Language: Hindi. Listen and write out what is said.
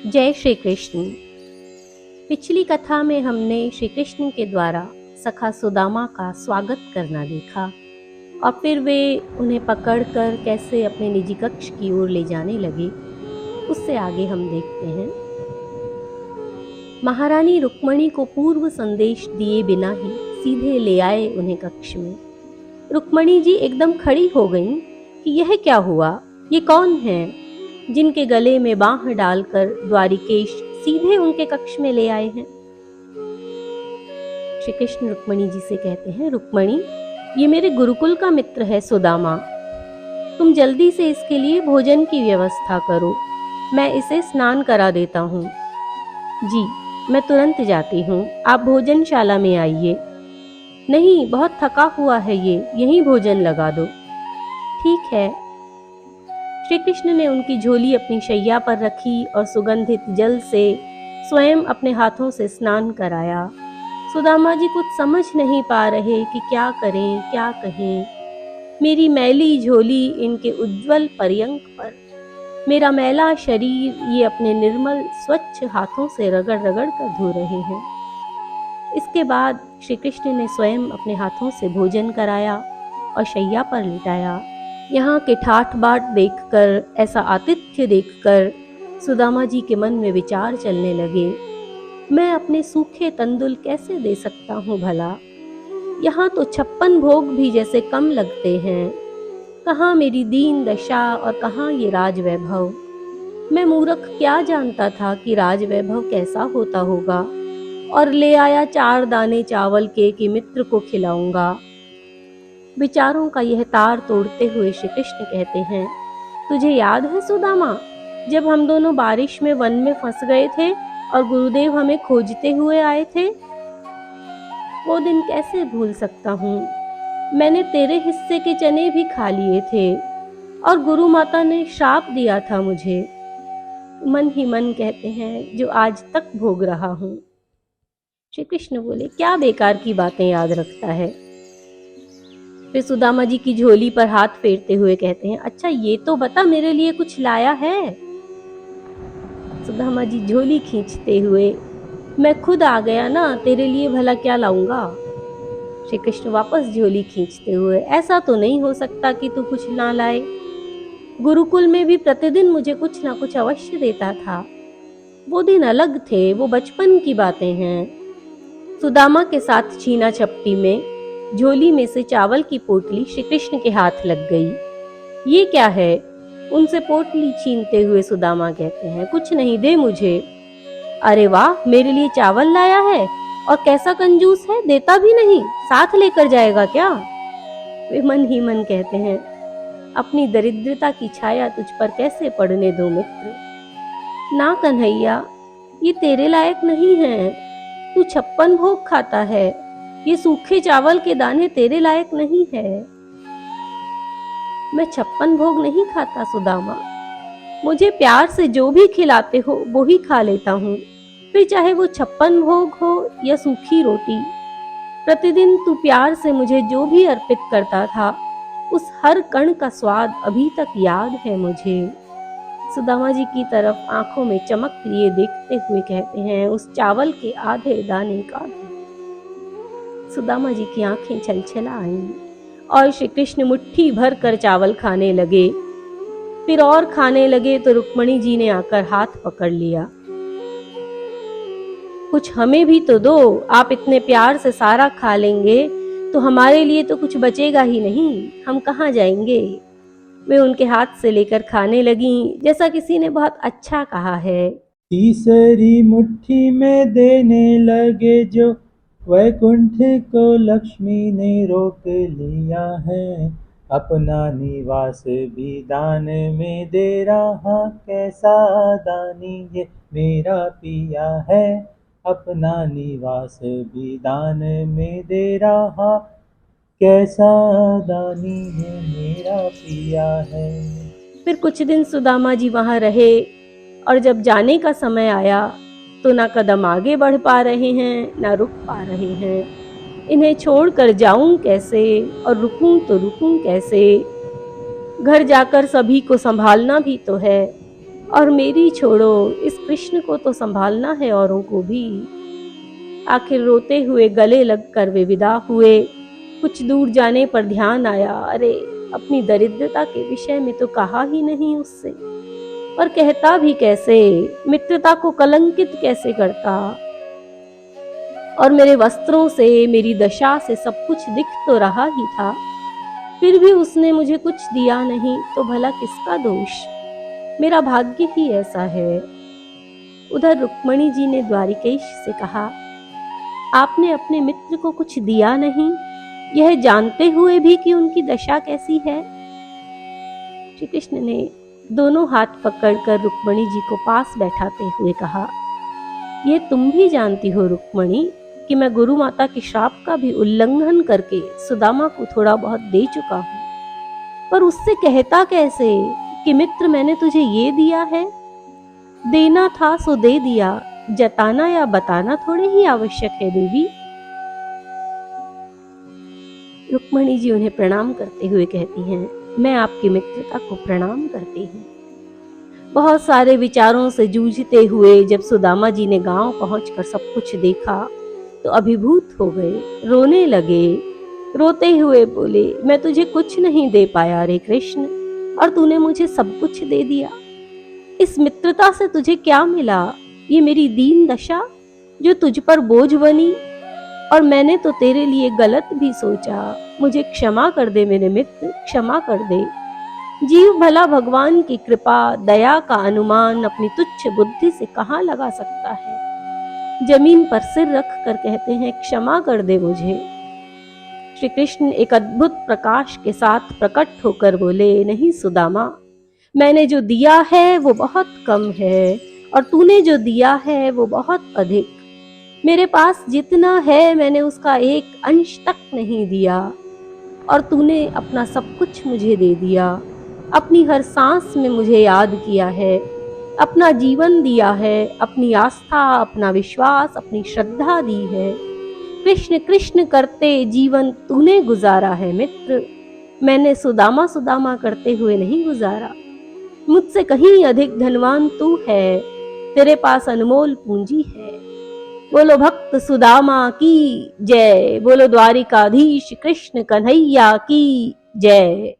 जय श्री कृष्ण। पिछली कथा में हमने श्री कृष्ण के द्वारा सखा सुदामा का स्वागत करना देखा और फिर वे उन्हें पकड़कर कैसे अपने निजी कक्ष की ओर ले जाने लगे, उससे आगे हम देखते हैं। महारानी रुक्मणी को पूर्व संदेश दिए बिना ही सीधे ले आए उन्हें कक्ष में। रुक्मणी जी एकदम खड़ी हो गईं कि यह क्या हुआ, ये कौन है जिनके गले में बांह डालकर द्वारिकेश सीधे उनके कक्ष में ले आए हैं। श्री कृष्ण रुक्मणी जी से कहते हैं, रुक्मणी, ये मेरे गुरुकुल का मित्र है सुदामा, तुम जल्दी से इसके लिए भोजन की व्यवस्था करो, मैं इसे स्नान करा देता हूँ। जी, मैं तुरंत जाती हूँ, आप भोजनशाला में आइए। नहीं, बहुत थका हुआ है ये, यहीं भोजन लगा दो। ठीक है। श्री कृष्ण ने उनकी झोली अपनी शैया पर रखी और सुगंधित जल से स्वयं अपने हाथों से स्नान कराया। सुदामा जी कुछ समझ नहीं पा रहे कि क्या करें क्या कहें। मेरी मैली झोली इनके उज्जवल पर्यंक पर, मेरा मैला शरीर ये अपने निर्मल स्वच्छ हाथों से रगड़ रगड़ कर धो रहे हैं। इसके बाद श्री कृष्ण ने स्वयं अपने हाथों से भोजन कराया और शैया पर लिटाया। यहाँ के ठाठ बाट देखकर, ऐसा आतिथ्य देखकर सुदामा जी के मन में विचार चलने लगे, मैं अपने सूखे तंदुल कैसे दे सकता हूँ भला। यहाँ तो 56 भोग भी जैसे कम लगते हैं। कहाँ मेरी दीन दशा और कहाँ ये राजवैभव। मैं मूर्ख क्या जानता था कि राजवैभव कैसा होता होगा, और ले आया 4 दाने चावल के कि मित्र को खिलाऊंगा। विचारों का यह तार तोड़ते हुए श्री कृष्ण कहते हैं, तुझे याद है सुदामा, जब हम दोनों बारिश में वन में फंस गए थे और गुरुदेव हमें खोजते हुए आए थे। वो दिन कैसे भूल सकता हूँ। मैंने तेरे हिस्से के चने भी खा लिए थे और गुरु माता ने श्राप दिया था मुझे। मन ही मन कहते हैं, जो आज तक भोग रहा हूँ। श्री कृष्ण बोले, क्या बेकार की बातें याद रखता है। फिर सुदामा जी की झोली पर हाथ फेरते हुए कहते हैं, अच्छा ये तो बता, मेरे लिए कुछ लाया है। सुदामा जी झोली खींचते हुए, मैं खुद आ गया ना, तेरे लिए भला क्या लाऊंगा। श्री कृष्ण वापस झोली खींचते हुए, ऐसा तो नहीं हो सकता कि तू कुछ ना लाए। गुरुकुल में भी प्रतिदिन मुझे कुछ ना कुछ अवश्य देता था। वो दिन अलग थे, वो बचपन की बातें हैं। सुदामा के साथ छीना झपटी में झोली में से चावल की पोटली श्री कृष्ण के हाथ लग गई। ये क्या है, उनसे पोटली छीनते हुए सुदामा कहते हैं, कुछ नहीं, दे मुझे। अरे वाह, मेरे लिए चावल लाया है, और कैसा कंजूस है, देता भी नहीं, साथ लेकर जाएगा क्या। वे मन ही मन कहते हैं, अपनी दरिद्रता की छाया तुझ पर कैसे पड़ने दो मित्र। ना कन्हैया, ये तेरे लायक नहीं है, तू 56 भोग खाता है, ये सूखे चावल के दाने तेरे लायक नहीं है। मैं 56 भोग नहीं खाता सुदामा, मुझे प्यार से जो भी खिलाते हो वो ही खा लेता हूँ, फिर चाहे वो 56 भोग हो या सूखी रोटी। प्रतिदिन तू प्यार से मुझे जो भी अर्पित करता था, उस हर कण का स्वाद अभी तक याद है मुझे। सुदामा जी की तरफ आंखों में चमक लिए देखते हुए कहते हैं, उस चावल के आधे दाने का भी। सुदामा जी की आंखें छलछला आईं और श्री कृष्ण मुट्ठी भर कर चावल खाने लगे। फिर और खाने लगे तो रुक्मणी जी ने आकर हाथ पकड़ लिया। कुछ हमें भी तो दो, आप इतने प्यार से सारा खा लेंगे तो हमारे लिए तो कुछ बचेगा ही नहीं, हम कहाँ जाएंगे। वे उनके हाथ से लेकर खाने लगी जैसा किसी ने बहुत अच्छा कहा है। तीसरी मुट्ठी में देने लगे जो, वैकुंठ को लक्ष्मी ने रोक लिया है। अपना निवास भी दान में दे रहा, कैसा दानी ये मेरा पिया है। अपना निवास भी दान में दे रहा, कैसा दानी ये मेरा पिया है। फिर कुछ दिन सुदामा जी वहां रहे और जब जाने का समय आया तो ना कदम आगे बढ़ पा रहे हैं ना रुक पा रहे हैं। इन्हें छोड़कर जाऊं कैसे और रुकूं तो रुकूं कैसे। घर जाकर सभी को संभालना भी तो है। और मेरी छोड़ो, इस कृष्ण को तो संभालना है औरों को भी। आखिर रोते हुए गले लगकर वे विदा हुए। कुछ दूर जाने पर ध्यान आया, अरे अपनी दरिद्रता के विषय में तो कहा ही नहीं उससे, और कहता भी कैसे, मित्रता को कलंकित कैसे करता। और मेरे वस्त्रों से, मेरी दशा से सब कुछ दिख तो रहा ही था, फिर भी उसने मुझे कुछ दिया नहीं, तो भला किसका दोष? मेरा भाग्य ही ऐसा है। उधर रुक्मणी जी ने द्वारिकेश से कहा, आपने अपने मित्र को कुछ दिया नहीं, यह जानते हुए भी कि उनकी दशा कैसी है। श्री कृष्ण ने दोनों हाथ पकड़कर रुक्मणी जी को पास बैठाते हुए कहा, यह तुम भी जानती हो रुक्मणी कि मैं गुरु माता के श्राप का भी उल्लंघन करके सुदामा को थोड़ा बहुत दे चुका हूं, पर उससे कहता कैसे कि मित्र मैंने तुझे ये दिया है। देना था सो दे दिया, जताना या बताना थोड़े ही आवश्यक है देवी। रुक्मणी जी उन्हें प्रणाम करते हुए कहती हैं, मैं आपकी मित्रता को प्रणाम करती हूँ। बहुत सारे विचारों से जूझते हुए जब सुदामा जी ने गांव पहुंचकर सब कुछ देखा तो अभिभूत हो गए, रोने लगे। रोते हुए बोले, मैं तुझे कुछ नहीं दे पाया रे कृष्ण, और तूने मुझे सब कुछ दे दिया। इस मित्रता से तुझे क्या मिला? ये मेरी दीन दशा जो तुझ पर बोझ बनी, और मैंने तो तेरे लिए गलत भी सोचा। मुझे क्षमा कर दे मेरे मित्र, क्षमा कर दे। जीव भला भगवान की कृपा दया का अनुमान अपनी तुच्छ बुद्धि से कहाँ लगा सकता है। जमीन पर सिर रख कर कहते हैं, क्षमा कर दे मुझे। श्री कृष्ण एक अद्भुत प्रकाश के साथ प्रकट होकर बोले, नहीं सुदामा, मैंने जो दिया है वो बहुत कम है, और तूने जो दिया है वो बहुत अधिक। मेरे पास जितना है मैंने उसका एक अंश तक नहीं दिया, और तूने अपना सब कुछ मुझे दे दिया। अपनी हर सांस में मुझे याद किया है, अपना जीवन दिया है, अपनी आस्था, अपना विश्वास, अपनी श्रद्धा दी है। कृष्ण कृष्ण करते जीवन तूने गुजारा है मित्र, मैंने सुदामा सुदामा करते हुए नहीं गुजारा। मुझसे कहीं अधिक धनवान तू है, तेरे पास अनमोल पूंजी है। बोलो भक्त सुदामा की जय, बोलो द्वारिकाधीश कृष्ण कन्हैया की जय।